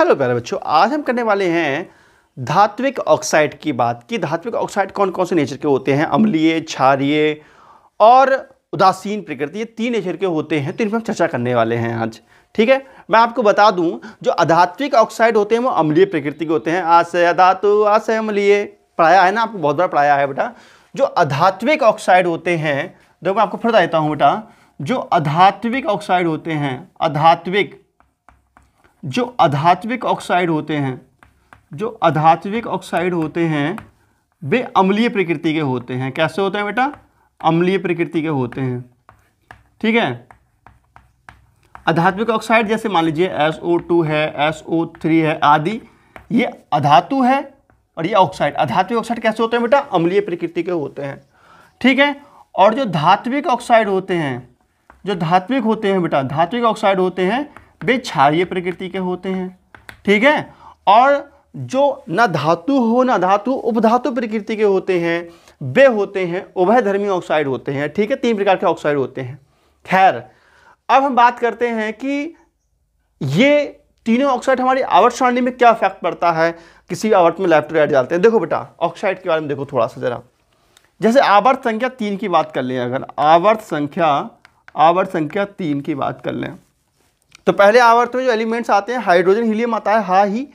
Hello प्यारे बच्चों, आज हम करने वाले हैं धात्विक ऑक्साइड की बात कि धात्विक ऑक्साइड कौन कौन से नेचर के होते हैं। अम्लीय, क्षारीय और उदासीन प्रकृति, ये तीन नेचर के होते हैं, तो इन पर हम चर्चा करने वाले हैं आज। ठीक है, मैं आपको बता दूं, जो अधात्विक ऑक्साइड होते हैं वो अम्लीय प्रकृति के होते हैं। आशय अधातु आशय अम्लीय पढ़ाया है ना, आपको बहुत बार पढ़ाया है बेटा। जो अधात्विक ऑक्साइड होते हैं, देखो मैं आपको फिर बता देता हूं बेटा, जो अधात्विक ऑक्साइड होते हैं, जो अधात्विक ऑक्साइड होते हैं वे अम्लीय प्रकृति के होते हैं। कैसे होते हैं बेटा? अम्लीय प्रकृति के होते हैं। ठीक है, अधात्विक ऑक्साइड जैसे मान लीजिए SO2 है, SO3 है आदि, ये अधातु है और ये ऑक्साइड। अधात्विक ऑक्साइड कैसे होते हैं बेटा? अम्लीय प्रकृति के होते हैं। ठीक है, और जो धात्विक ऑक्साइड होते हैं, जो धात्विक होते हैं बेटा, धात्विक ऑक्साइड होते हैं वे क्षारीय प्रकृति के होते हैं। ठीक है, और जो न धातु हो न धातु उपधातु प्रकृति के होते हैं वे होते हैं उभयधर्मी ऑक्साइड होते हैं। ठीक है, तीन प्रकार के ऑक्साइड होते हैं। खैर, अब हम बात करते हैं कि ये तीनों ऑक्साइड हमारी आवर्त सारणी में क्या इफेक्ट पड़ता है, किसी आवर्त में लेफ्ट टू राइट डालते हैं। देखो बेटा, ऑक्साइड के बारे में देखो थोड़ा सा जरा। जैसे आवर्त संख्या 3 की बात कर लें, अगर आवर्त संख्या 3 की बात कर लें, तो पहले आवर्त में जो एलिमेंट्स आते हैं, हाइड्रोजन हीलियम आता है, हा ही।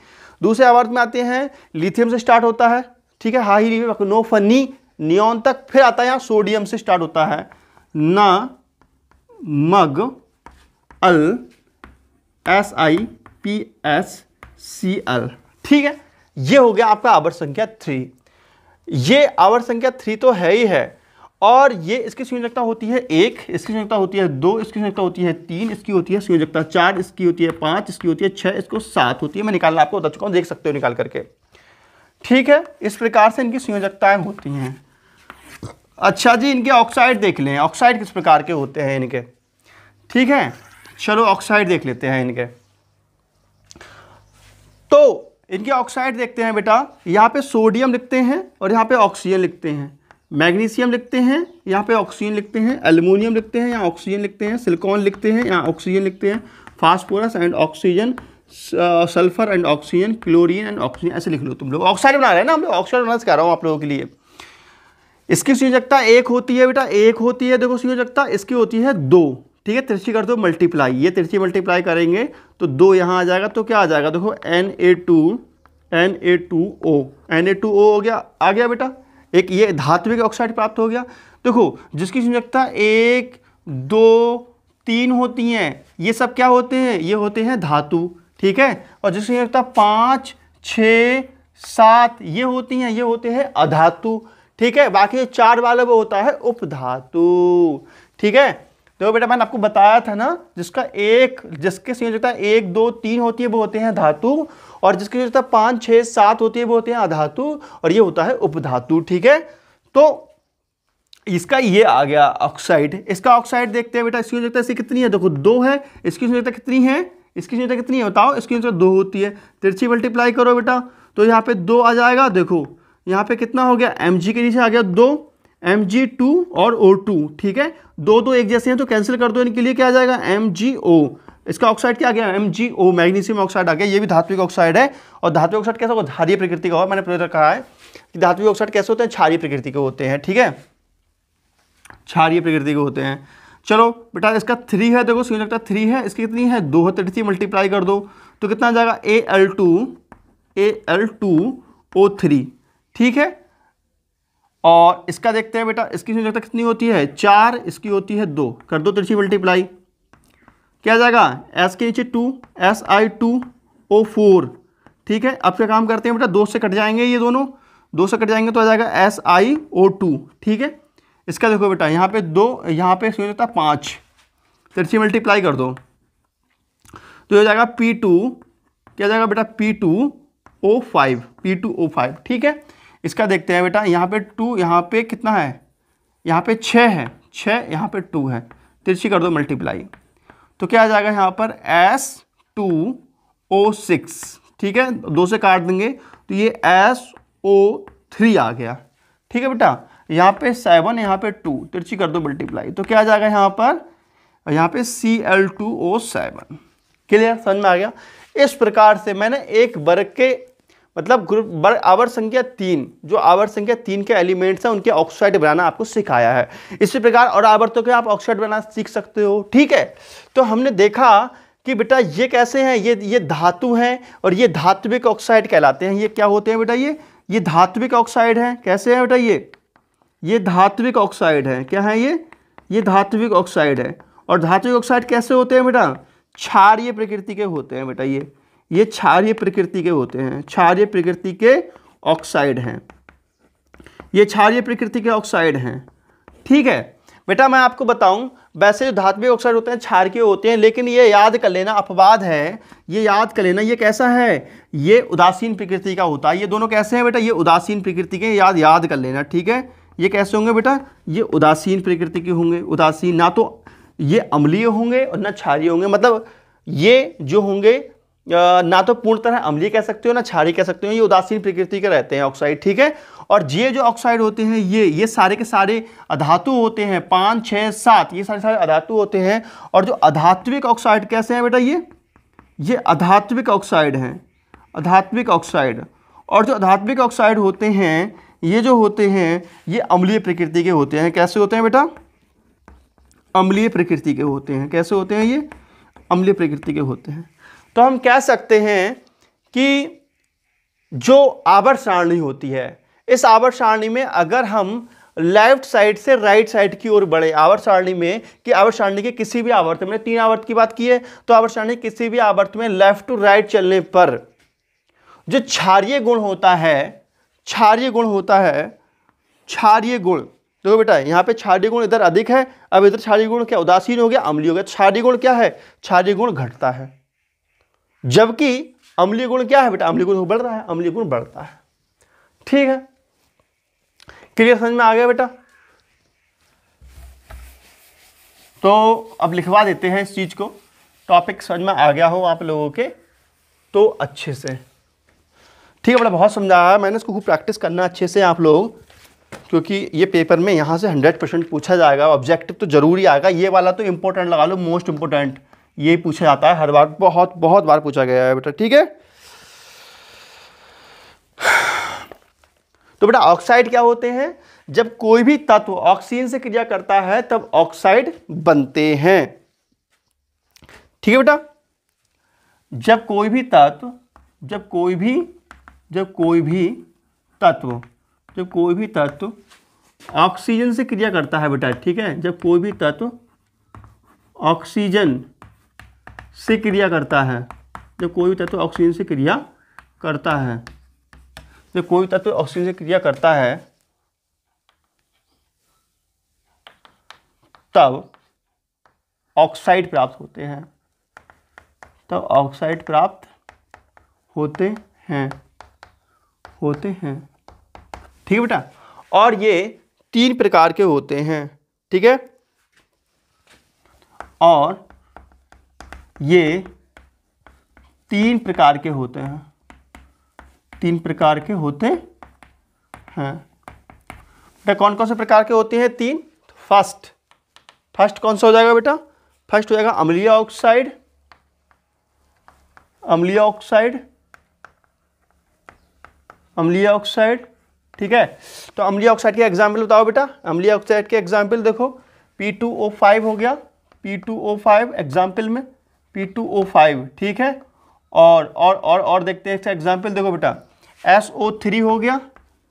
दूसरे आवर्त में आते हैं लिथियम से स्टार्ट होता है, ठीक है, हा ही नो फनी नियॉन तक। फिर आता है यहाँ सोडियम से स्टार्ट होता है, ना मग अल SiPsCl। ठीक है, ये हो गया आपका आवर्त संख्या 3। ये आवर्त संख्या 3 तो है ही है, और ये इसकी संयोजकता होती है 1, इसकी संयोजकता होती है 2, इसकी संयोजकता होती है 3, इसकी होती है संयोजकता 4, इसकी होती है 5, इसकी होती है 6, इसको 7 होती है। मैं निकालना आपको बता चुका हूं, देख सकते हो निकाल करके। ठीक है, इस प्रकार से इनकी संयोजकताएं होती हैं। अच्छा जी, इनके ऑक्साइड देख लें, ऑक्साइड किस प्रकार के होते हैं इनके। ठीक है, चलो ऑक्साइड देख लेते हैं इनके। तो इनके ऑक्साइड देखते हैं बेटा, यहाँ पे सोडियम लिखते हैं और यहाँ पे ऑक्सीजन लिखते हैं, मैग्नीशियम लिखते हैं, यहाँ पे ऑक्सीजन लिखते हैं, एल्युमिनियम लिखते हैं, यहाँ ऑक्सीजन लिखते हैं, सिलिकॉन लिखते हैं, यहाँ ऑक्सीजन लिखते हैं, phosphorus and oxygen, sulphur and oxygen, chlorine and oxygen, ऐसे लिख लो तुम लोग। ऑक्साइड बना रहे हैं ना हम लोग, ऑक्साइड बनाना सिखा रहा हूँ आप लोगों के लिए। इसकी संयोजकता 1 होती है बेटा, 1 होती है, देखो संयोजकता इसकी होती है 2। ठीक है, तिरछी कर दो मल्टीप्लाई, ये तिरछी मल्टीप्लाई करेंगे तो 2 यहाँ आ जाएगा, तो क्या आ जाएगा देखो Na2O हो गया, आ गया बेटा। एक ये धात्विक ऑक्साइड प्राप्त हो गया। देखो, जिसकी संयोजकता 1, 2, 3 होती हैं, ये सब क्या होते हैं? ये होते हैं धातु। ठीक है, और जिसकी संयोजकता 5, 6, 7 ये होती हैं, ये होते हैं अधातु। ठीक है, बाकी 4 वाला वो होता है उपधातु। ठीक है, तो बेटा मैंने आपको बताया था ना, जिसके संयोजकता 1, 2, 3 होती है वो होते हैं धातु, और जिसकी संयोजकता 5, 6, 7 होती है वो होते हैं अधातु, और ये होता है उपधातु। ठीक है, तो इसका ये आ गया ऑक्साइड। इसका ऑक्साइड देखते हैं बेटा, इसकी संयोजकता इसकी कितनी है? देखो 2 है। इसकी संयोजकता कितनी है? इसकी संयोजकता कितनी है बताओ? इसकी संयोजकता 2 होती है। तिरछी मल्टीप्लाई करो बेटा, तो यहाँ पे 2 आ जाएगा। देखो यहाँ पे कितना हो गया? Mg के नीचे आ गया 2, Mg2 और O2। ठीक है, 2 एक जैसे हैं तो कैंसिल कर दो, इनके लिए क्या आ जाएगा? MgO। इसका ऑक्साइड क्या आ गया? MgO, मैग्नीशियम ऑक्साइड आ गया। ये भी धात्विक ऑक्साइड है, और धात्विक ऑक्साइड कैसा होगा? क्षारीय प्रकृति का होगा। मैंने पहले कहा है कि धात्विक ऑक्साइड कैसे होते हैं? क्षारीय प्रकृति के होते हैं। ठीक है, क्षारीय प्रकृति के होते हैं। चलो बेटा, इसका 3 है, देखो संयोजकता 3 है, इसकी कितनी है? 2 है। तिरछी मल्टीप्लाई कर दो तो कितना आ जाएगा? Al2O3। ठीक है, और इसका देखते हैं बेटा, इसकी संयोजकता कितनी होती है? 4, इसकी होती है 2, कर दो तिरछी मल्टीप्लाई, क्या आ जाएगा? S के नीचे 2, Si2O4। ठीक है, अब क्या काम करते हैं बेटा? 2 से कट जाएंगे, ये दोनों 2 से कट जाएंगे तो आ जाएगा SiO2। ठीक है, इसका देखो बेटा, यहाँ पे 2, यहाँ पे संयोजकता 5, तिरछी मल्टीप्लाई कर दो तो हो जाएगा P2, क्या जाएगा बेटा? P2O5। ठीक है, इसका देखते हैं बेटा, यहाँ पे 2, यहाँ पे कितना है? यहाँ पे 6 है, 6, यहाँ पे 2 है, तिरछी कर दो मल्टीप्लाई, तो क्या आ जाएगा यहाँ पर? S2O6। ठीक है, 2 से काट देंगे तो ये SO3 आ गया। ठीक है बेटा, यहाँ पे 7, यहाँ पे 2, तिरछी कर दो मल्टीप्लाई, तो क्या आ जाएगा यहाँ पर? यहाँ पे Cl2O7। क्लियर, समझ में आ गया? इस प्रकार से मैंने एक वर्ग के मतलब ग्रुप वर्ग आवर्त संख्या 3, जो आवर्त संख्या 3 के एलिमेंट्स हैं उनके ऑक्साइड बनाना आपको सिखाया है। इसी प्रकार और आवर्तों के आप ऑक्साइड बनाना सीख सकते हो। ठीक है, तो हमने देखा कि बेटा ये कैसे हैं, ये धातु हैं और ये धात्विक ऑक्साइड कहलाते हैं। ये क्या होते हैं बेटा, ये धात्विक ऑक्साइड हैं। कैसे हैं बेटा, ये धात्विक ऑक्साइड है। क्या है ये धात्विक ऑक्साइड है। और धात्विक ऑक्साइड कैसे होते हैं बेटा, क्षारीय प्रकृति के होते हैं बेटा। ये क्षारीय प्रकृति के होते हैं, क्षारीय प्रकृति के ऑक्साइड हैं, ये क्षारीय प्रकृति के ऑक्साइड हैं। ठीक है बेटा, मैं आपको बताऊं वैसे जो धात्विक ऑक्साइड होते हैं क्षारीय होते हैं, लेकिन ये याद कर लेना, अपवाद है, ये याद कर लेना। ये कैसा है, ये उदासीन प्रकृति का होता है। ये दोनों कैसे हैं बेटा, ये उदासीन प्रकृति के, याद कर लेना। ठीक है, ये कैसे होंगे बेटा, ये उदासीन प्रकृति के होंगे। उदासीन, ना तो ये अम्लीय होंगे और ना क्षारीय होंगे। मतलब ये जो होंगे ना तो पूर्ण तरह अम्लीय कह सकते हो ना क्षारीय कह सकते हो, ये उदासीन प्रकृति के रहते हैं ऑक्साइड। ठीक है, और ये जो ऑक्साइड होते हैं ये सारे के सारे अधातु होते हैं, 5, 6, 7, ये सारे अधातु होते हैं। और जो अधात्विक ऑक्साइड कैसे हैं बेटा, ये अधात्विक ऑक्साइड हैं, अधात्विक ऑक्साइड। और जो अधात्विक ऑक्साइड होते हैं ये जो होते हैं ये अम्लीय प्रकृति के होते हैं। कैसे होते हैं बेटा, अम्लीय प्रकृति के होते हैं। कैसे होते हैं, ये अम्लीय प्रकृति के होते हैं। तो हम कह सकते हैं कि जो आवर्त सारणी होती है, इस आवर्त सारणी में अगर हम लेफ्ट साइड से राइट साइड की ओर बढ़े, आवर्त सारणी में कि आवर्त सारणी के किसी भी आवर्त में, 3 आवर्त की बात की है, तो आवर्त सारणी किसी भी आवर्त में लेफ्ट टू राइट चलने पर जो क्षारीय गुण होता है, क्षारीय गुण होता है, क्षारीय गुण, देखो बेटा यहाँ पे क्षारीय गुण इधर अधिक है, अब इधर क्षारीय गुण क्या उदासीन हो गया, अम्लीय हो गया। क्षारीय गुण क्या है, क्षारीय गुण घटता है, जबकि अम्लीय गुण क्या है बेटा, अम्लीय गुण बढ़ रहा है, अम्लीय गुण बढ़ता है। ठीक है, क्लियर, समझ में आ गया बेटा। तो अब लिखवा देते हैं इस चीज को, टॉपिक समझ में आ गया हो आप लोगों के तो अच्छे से। ठीक है बेटा, बहुत समझाया है मैंने, इसको खूब प्रैक्टिस करना अच्छे से आप लोग, क्योंकि ये पेपर में यहाँ से 100% पूछा जाएगा। ऑब्जेक्टिव तो जरूरी आएगा, ये वाला तो इंपॉर्टेंट लगा लो, मोस्ट इंपॉर्टेंट, ये पूछा जाता है हर बार, बहुत बार पूछा गया है बेटा। ठीक है, तो बेटा ऑक्साइड क्या होते हैं, जब कोई भी तत्व ऑक्सीजन से क्रिया करता है तब ऑक्साइड बनते हैं। ठीक है बेटा, जब कोई भी तत्व ऑक्सीजन से क्रिया करता है बेटा। ठीक है, जब कोई भी तत्व ऑक्सीजन से क्रिया करता है, जब कोई भी तत्व ऑक्सीजन से क्रिया करता है, जब कोई तत्व ऑक्सीजन से क्रिया करता है तब ऑक्साइड प्राप्त होते हैं, तब ऑक्साइड प्राप्त होते हैं। ठीक है बेटा, और ये 3 प्रकार के होते हैं। ठीक है, और ये 3 प्रकार के होते हैं, 3 प्रकार के होते हैं बेटा। कौन कौन से प्रकार के होते हैं, 3। फर्स्ट कौन सा हो जाएगा बेटा, फर्स्ट हो जाएगा अम्लीय ऑक्साइड, अम्लीय ऑक्साइड। ठीक है, तो अम्लीय ऑक्साइड के एग्जाम्पल बताओ बेटा। अम्लीय ऑक्साइड के एग्जाम्पल देखो, P2O5 हो गया, P2O5 एग्जाम्पल में P2O5। ठीक है, और देखते हैं इसका एग्जाम्पल, देखो बेटा SO3 हो गया।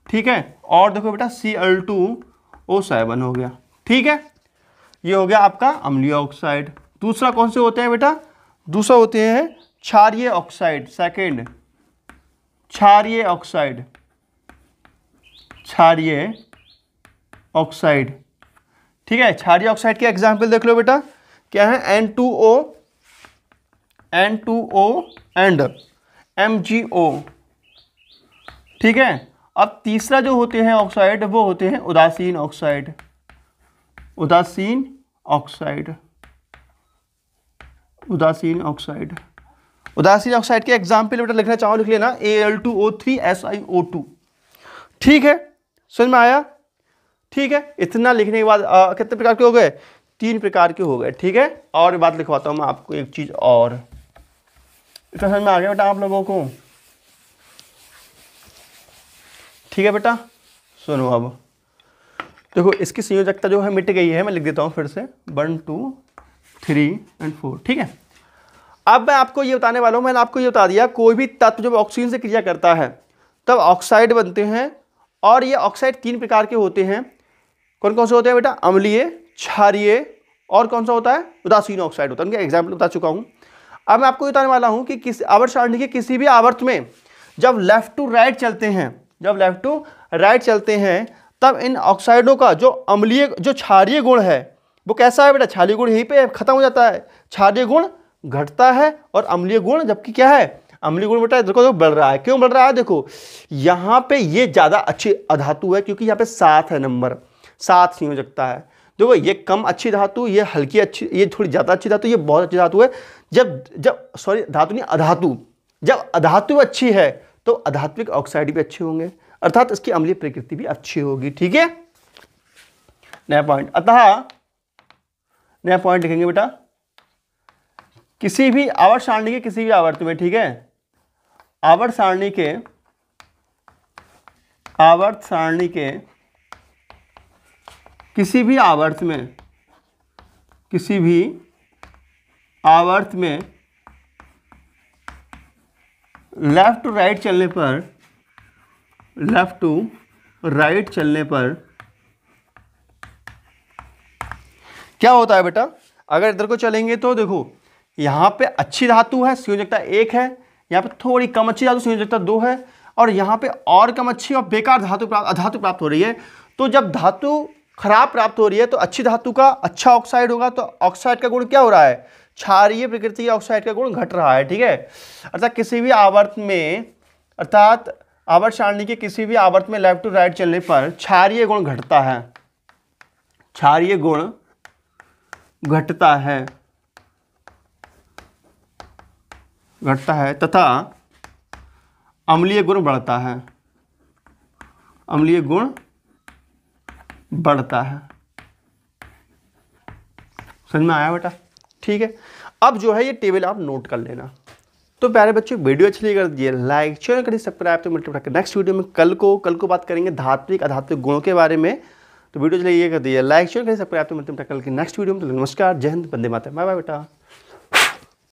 ठीक है, और देखो बेटा Cl2O7 हो गया। ठीक है, ये हो गया आपका अम्लीय ऑक्साइड। दूसरा कौन से होते हैं बेटा, दूसरा होते हैं क्षारीय ऑक्साइड। सेकेंड, क्षारीय ऑक्साइड, क्षारीय ऑक्साइड। ठीक है, क्षारीय ऑक्साइड के एग्जाम्पल देख लो बेटा, क्या है, N2O एंड MgO। ठीक है, अब तीसरा जो होते हैं ऑक्साइड वो होते हैं उदासीन ऑक्साइड, उदासीन ऑक्साइड। उदासीन ऑक्साइड के एग्जाम्पल बेटा लिखना चाहो लिख लेना, Al2O3 SiO2। ठीक है, समझ में आया। ठीक है, इतना लिखने के बाद कितने प्रकार के हो गए, 3 प्रकार के हो गए। ठीक है, और बात लिखवाता हूं मैं आपको एक चीज और, इतना समझ में आ गया बेटा आप लोगों को? ठीक है बेटा, सुनो अब देखो, इसकी संयोजकता जो है मिट गई है, मैं लिख देता हूँ फिर से 1 2 3 और 4। ठीक है, अब मैं आपको ये बताने वाला हूँ, मैंने आपको ये बता दिया कोई भी तत्व जब ऑक्सीजन से क्रिया करता है तब ऑक्साइड बनते हैं, और ये ऑक्साइड 3 प्रकार के होते हैं। कौन कौन से होते हैं बेटा? अम्लीय, क्षारीय और कौन सा होता है? उदासीन ऑक्साइड होता है। उनके एग्जाम्पल बता चुका हूँ। अब मैं आपको बताने वाला हूँ कि किस आवर्त सारणी के किसी भी आवर्त में जब लेफ्ट टू राइट चलते हैं, जब लेफ्ट टू राइट चलते हैं, तब इन ऑक्साइडों का जो अम्लीय जो क्षारीय गुण है वो कैसा है बेटा? क्षारीय गुण यहीं पे खत्म हो जाता है, क्षारीय गुण घटता है और अम्लीय गुण जबकि क्या है? अम्लीय गुण बेटा देखो बढ़ रहा है। क्यों बढ़ रहा है? देखो यहाँ पे ये ज़्यादा अच्छी अधातु है क्योंकि यहाँ पे 7 है नंबर, 7 संयोजकता है। देखो ये कम अच्छी धातु, ये हल्की अच्छी, ये थोड़ी ज़्यादा अच्छी धातु, ये बहुत अच्छी धातु है। धातु नहीं अधातु, जब अधातु अच्छी है तो अधात्विक ऑक्साइड भी अच्छे होंगे, अर्थात इसकी अम्लीय प्रकृति भी अच्छी होगी। ठीक है, नया पॉइंट। अतः नया पॉइंट लिखेंगे बेटा, किसी भी आवर्त सारणी के किसी भी आवर्त में, ठीक है, आवर्त सारणी के किसी भी आवर्त में लेफ्ट टू राइट चलने पर क्या होता है बेटा? अगर इधर को चलेंगे तो देखो यहाँ पे अच्छी धातु है, संयोजकता 1 है, यहाँ पे थोड़ी कम अच्छी धातु, संयोजकता 2 है, और यहाँ पे और कम अच्छी और बेकार अधातु प्राप्त हो रही है। तो जब धातु खराब प्राप्त हो रही है तो अच्छी धातु का अच्छा ऑक्साइड होगा, तो ऑक्साइड का गुण क्या हो रहा है? क्षारीय प्रकृति के ऑक्साइड का गुण घट रहा है। ठीक है, अर्थात किसी भी आवर्त में, अर्थात आवर्त सारणी के किसी भी आवर्त में लेफ्ट टू राइट चलने पर क्षारीय गुण घटता है, क्षारीय गुण घटता है तथा अम्लीय गुण बढ़ता है, अम्लीय गुण बढ़ता है। समझ में आया बेटा? ठीक है, अब जो है ये टेबल आप नोट कर लेना। तो प्यारे बच्चों, वीडियो अच्छी लगी कर दीजिए लाइक, चैनल करिए सब्सक्राइब। तो मिलते हैं नेक्स्ट वीडियो में कल को बात करेंगे धात्विक अधात्विक गुणों के बारे में। तो वीडियो चलिए ये कर दीजिए लाइक, चैनल करिए सब्सक्राइब। तो मिलते हैं कल की नेक्स्ट वीडियो में। तो नमस्कार, जय हिंद, वंदे मातरम, बाय बाय बेटा।